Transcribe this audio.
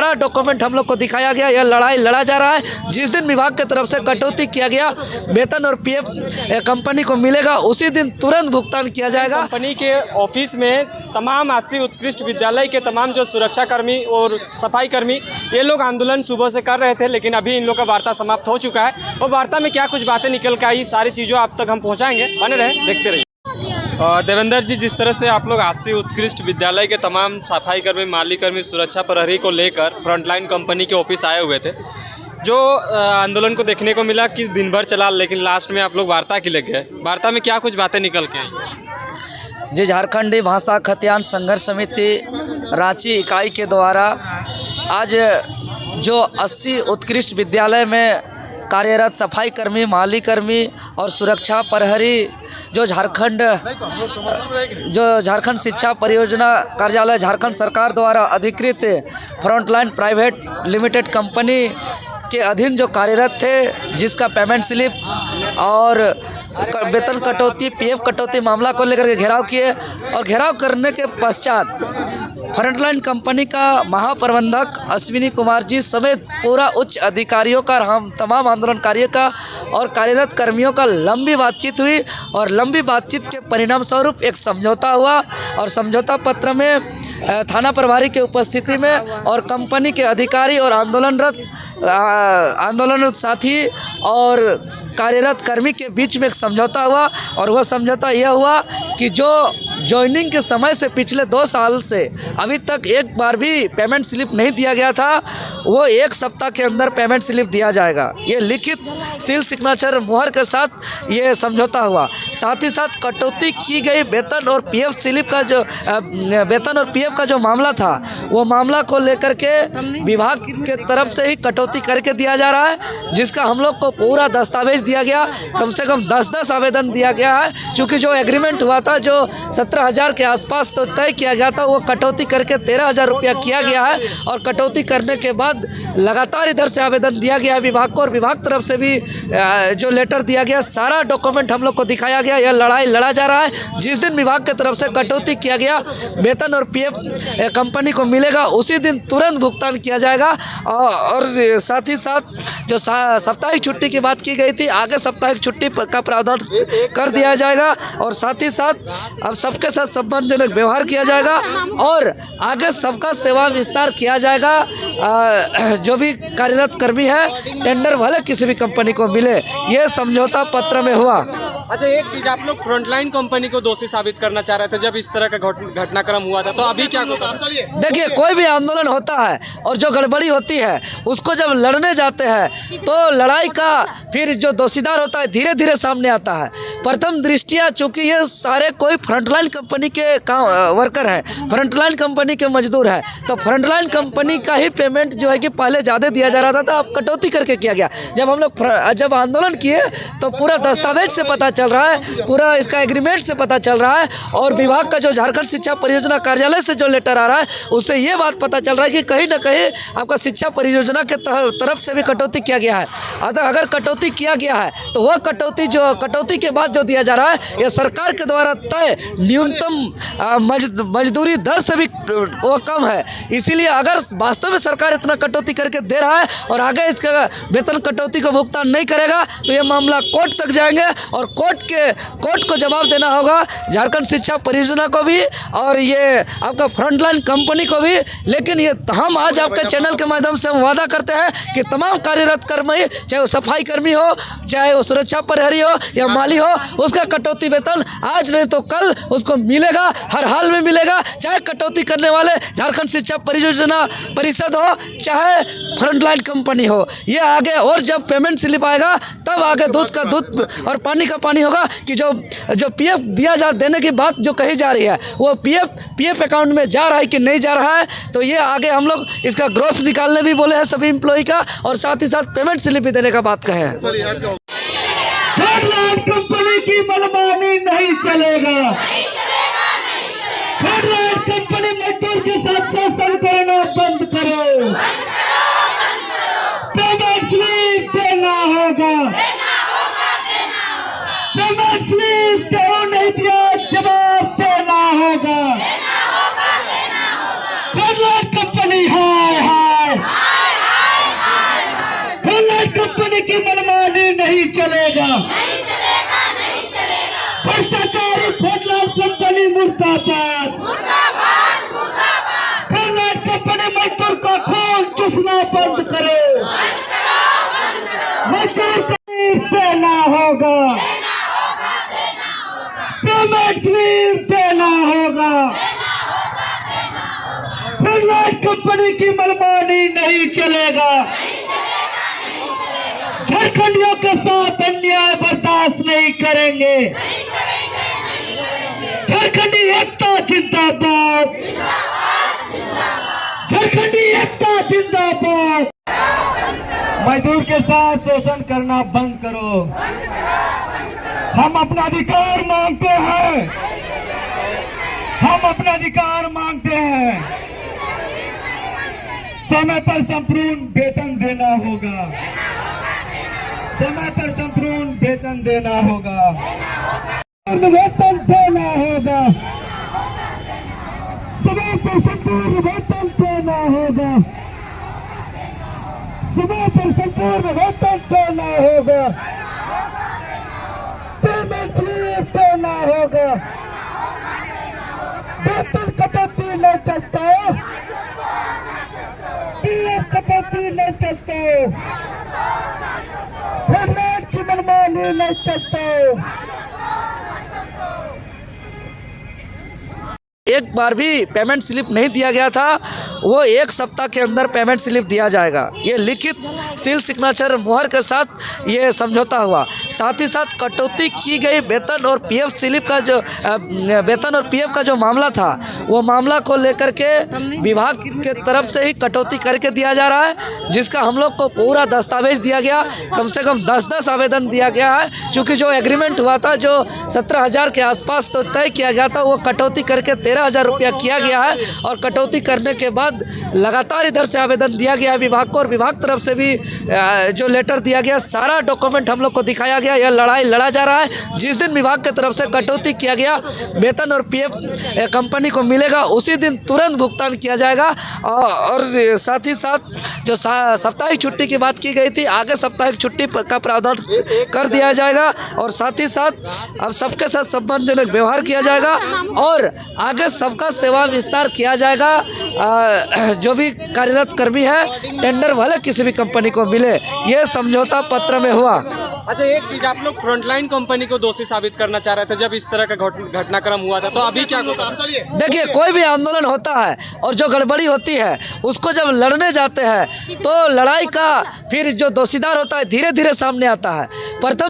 सारा डॉक्यूमेंट हम लोग को दिखाया गया। यह लड़ाई लड़ा जा रहा है। जिस दिन विभाग की तरफ से कटौती किया गया वेतन और पीएफ कंपनी को मिलेगा, उसी दिन तुरंत भुगतान किया जाएगा। कंपनी के ऑफिस में तमाम 80 उत्कृष्ट विद्यालय के तमाम जो सुरक्षाकर्मी और सफाई कर्मी ये लोग आंदोलन सुबह से कर रहे थे, लेकिन अभी इन लोग का वार्ता समाप्त हो चुका है और वार्ता में क्या कुछ बातें निकल के आई, सारी चीज़ों आप तक हम पहुँचाएंगे। बने रहे, देखते रहिए। देवेंद्र जी, जिस तरह से आप लोग 80 उत्कृष्ट विद्यालय के तमाम सफाई कर्मी, माली कर्मी, सुरक्षा प्रहरी को लेकर फ्रंटलाइन कंपनी के ऑफिस आए हुए थे, जो आंदोलन को देखने को मिला कि दिन भर चला, लेकिन लास्ट में आप लोग वार्ता के लिए गए। वार्ता में क्या कुछ बातें निकल के आई? जी, झारखंडी भाषा खतियान संघर्ष समिति रांची इकाई के द्वारा आज जो 80 उत्कृष्ट विद्यालय में कार्यरत सफाई कर्मी, माली कर्मी और सुरक्षा प्रहरी जो झारखंड शिक्षा परियोजना कार्यालय झारखंड सरकार द्वारा अधिकृत फ्रंटलाइन प्राइवेट लिमिटेड कंपनी के अधीन जो कार्यरत थे, जिसका पेमेंट स्लिप और वेतन कटौती, पीएफ कटौती मामला को लेकर के घेराव किए और घेराव करने के पश्चात फ्रंटलाइन कंपनी का महाप्रबंधक अश्विनी कुमार जी समेत पूरा उच्च अधिकारियों का, हम तमाम आंदोलनकारियों का और कार्यरत कर्मियों का लंबी बातचीत हुई और लंबी बातचीत के परिणाम स्वरूप एक समझौता हुआ और समझौता पत्र में थाना प्रभारी के उपस्थिति में और कंपनी के अधिकारी और आंदोलनरत साथी और कार्यरत कर्मी के बीच में एक समझौता हुआ और वह समझौता यह हुआ कि जो ज्वाइनिंग के समय से पिछले 2 साल से अभी तक एक बार भी पेमेंट स्लिप नहीं दिया गया था, वो 1 सप्ताह के अंदर पेमेंट स्लिप दिया जाएगा। ये लिखित सील सिग्नेचर मुहर के साथ ये समझौता हुआ। साथ ही साथ कटौती की गई वेतन और पीएफ स्लिप का जो वेतन और पीएफ का जो मामला था, वो मामला को लेकर के विभाग के तरफ से ही कटौती करके दिया जा रहा है, जिसका हम लोग को पूरा दस्तावेज दिया गया। कम से कम 10 आवेदन दिया गया है, क्योंकि जो एग्रीमेंट हुआ था जो 17,000 के आसपास तो तय किया गया था, वो कटौती करके 13,000 रुपया किया गया है और कटौती करने के बाद लगातार इधर से आवेदन दिया गया है विभाग को और विभाग तरफ से भी जो लेटर दिया गया, सारा डॉक्यूमेंट हम लोग को दिखाया गया। यह लड़ाई लड़ा जा रहा है। जिस दिन विभाग की तरफ से कटौती किया गया वेतन और पीएफ कंपनी को मिलेगा, उसी दिन तुरंत भुगतान किया जाएगा। और साथ ही साथ जो साप्ताहिक छुट्टी की बात की गई थी, आगे साप्ताहिक छुट्टी का प्रावधान कर दिया जाएगा और साथ ही साथ अब सबके साथ सम्मानजनक व्यवहार किया जाएगा और आगे सबका सेवा विस्तार किया जाएगा। जो भी कार्यरत कर्मी है टेंडर भले किसी भी कंपनी को मिले, ये समझौता पत्र में हुआ। अच्छा, एक चीज़, आप लोग फ्रंटलाइन कंपनी को दोषी साबित करना चाह रहे थे जब इस तरह का घटनाक्रम हुआ था, तो अभी क्या होता है? देखिए, कोई भी आंदोलन होता है और जो गड़बड़ी होती है उसको जब लड़ने जाते हैं तो लड़ाई का फिर जो दोषीदार होता है धीरे धीरे सामने आता है। प्रथम दृष्टिया चूँकि ये सारे कोई फ्रंटलाइन कंपनी के काम वर्कर हैं, फ्रंटलाइन कंपनी के मजदूर हैं, तो फ्रंटलाइन कंपनी का ही पेमेंट जो है कि पहले ज़्यादा दिया जा रहा था, अब कटौती करके किया गया। जब हम लोग जब आंदोलन किए तो पूरा दस्तावेज से पता चल रहा है, पूरा इसका एग्रीमेंट से पता चल रहा है और विभाग का जो झारखंड शिक्षा परियोजना कार्यालय से जो लेटर आ रहा है उससे ये बात पता चल रहा है कि कहीं ना कहीं आपका शिक्षा परियोजना के तरफ से भी कटौती किया गया है। अगर कटौती किया गया है तो वह कटौती के बाद जो दिया जा रहा है, यह सरकार के द्वारा तय न्यूनतम मजदूरी दर से भी वो कम है। इसीलिए अगर वास्तव में सरकार इतना कटौती करके दे रहा है और आगे इसका वेतन कटौती को भुगतान नहीं करेगा तो ये मामला कोर्ट तक जाएंगे और कोर्ट को जवाब देना होगा झारखंड शिक्षा परियोजना को भी और ये आपका फ्रंटलाइन कंपनी को भी। लेकिन ये हम आज आपके चैनल के माध्यम से हम वादा करते हैं कि तमाम कार्यरत कर्मी, चाहे वो सफाई कर्मी हो, चाहे वो सुरक्षा प्रहरी हो या माली हो, उसका कटौती वेतन आज नहीं तो कल उसको मिलेगा, हर हाल में मिलेगा। चाहे कटौती करने वाले झारखंड शिक्षा परियोजना परिषद हो, चाहे फ्रंटलाइन कंपनी हो, ये आगे और जब पेमेंट स्लिप आएगा तब आगे दूध का दूध और पानी का पानी होगा कि जो पीएफ देने की बात जो कही जा रही है वो पीएफ अकाउंट में जा रहा है कि नहीं जा रहा है। तो ये आगे हम लोग इसका ग्रोस निकालने भी बोले हैं सभी एम्प्लॉय का और साथ ही साथ पेमेंट स्लिप भी देने का बात कहे हैं। कंपनी की मनमानी नहीं चलेगा। कंपनी मजदूर के साथ शासन करना बंद करो। पेमेंट स्लिप देना होगा। पेमेंट स्लिप क्यों नहीं दिया, जवाब देना होगा। कंपनी हाय हाय नहीं चलेगा। भ्रष्टाचारी खोदलाल कंपनी मुर्दाबाद। खोदलाल कंपनी मजदूर का खून चूसना बंद करो। मजदूर को देना होगा, पेमेंट स्लिप देना होगा। खोदलाल कंपनी की मनमानी नहीं चलेगा। झारखंडियों के साथ अन्याय बर्दाश्त नहीं करेंगे। झारखंडी एकता जिंदाबाद। झारखंडी एकता जिंदाबाद। मजदूर के साथ शोषण करना बंद करो। हम अपना अधिकार मांगते हैं। हम अपना अधिकार मांगते हैं। समय पर संपूर्ण वेतन देना होगा। समय पर संपूर्ण वेतन देना होगा। वेतन देना होगा। समय पर संपूर्ण वेतन देना होगा। समय पर संपूर्ण वेतन देना होगा। पेमेंट स्लिप देना होगा। वेतन कटौती नहीं चलता। पीएफ कटौती नहीं चलता। पेमेंट की मनमानी नहीं चलता। एक बार भी पेमेंट स्लिप नहीं दिया गया था, वो 1 सप्ताह के अंदर पेमेंट स्लिप दिया जाएगा। ये लिखित सील सिग्नेचर मुहर के साथ ये समझौता हुआ। साथ ही साथ कटौती की गई वेतन और पीएफ स्लिप का जो वेतन और पीएफ का जो मामला था, वो मामला को लेकर के विभाग के तरफ से ही कटौती करके दिया जा रहा है, जिसका हम लोग को पूरा दस्तावेज दिया गया। कम से कम 10-10 आवेदन दिया गया है, क्योंकि जो एग्रीमेंट हुआ था, जो 17,000 के आसपास तो तय किया गया था, वो कटौती करके 13,000 रुपया किया गया है। और कटौती करने के बाद लगातार इधर से आवेदन दिया गया है विभाग को, और विभाग तरफ से भी जो लेटर दिया गया, सारा डॉक्यूमेंट हम लोग को दिखाया गया। यह लड़ाई लड़ा जा रहा है। जिस दिन विभाग की तरफ से कटौती किया गया, वेतन और पीएफ कंपनी को मिलेगा, उसी दिन तुरंत भुगतान किया जाएगा। और साथ ही साथ जो साप्ताहिक छुट्टी की बात की गई थी, आगे साप्ताहिक छुट्टी का प्रावधान कर दिया जाएगा। और साथ ही साथ अब सबके साथ सम्मानजनक व्यवहार किया जाएगा, और आगे सबका सेवा विस्तार किया जाएगा। जो भी कार्यरत कर्मी है, टेंडर भले किसी भी कंपनी को मिले, ये समझौता पत्र में हुआ। अच्छा, एक चीज, आप लोग फ्रंटलाइन कंपनी को दोषी साबित करना चाह रहे थे जब इस तरह का घटनाक्रम हुआ था, तो अभी क्या होगा? देखिए, कोई भी आंदोलन होता है और जो गड़बड़ी होती है, उसको जब लड़ने जाते हैं तो लड़ाई का फिर जो दोषीदार होता है धीरे धीरे सामने आता है। प्रथम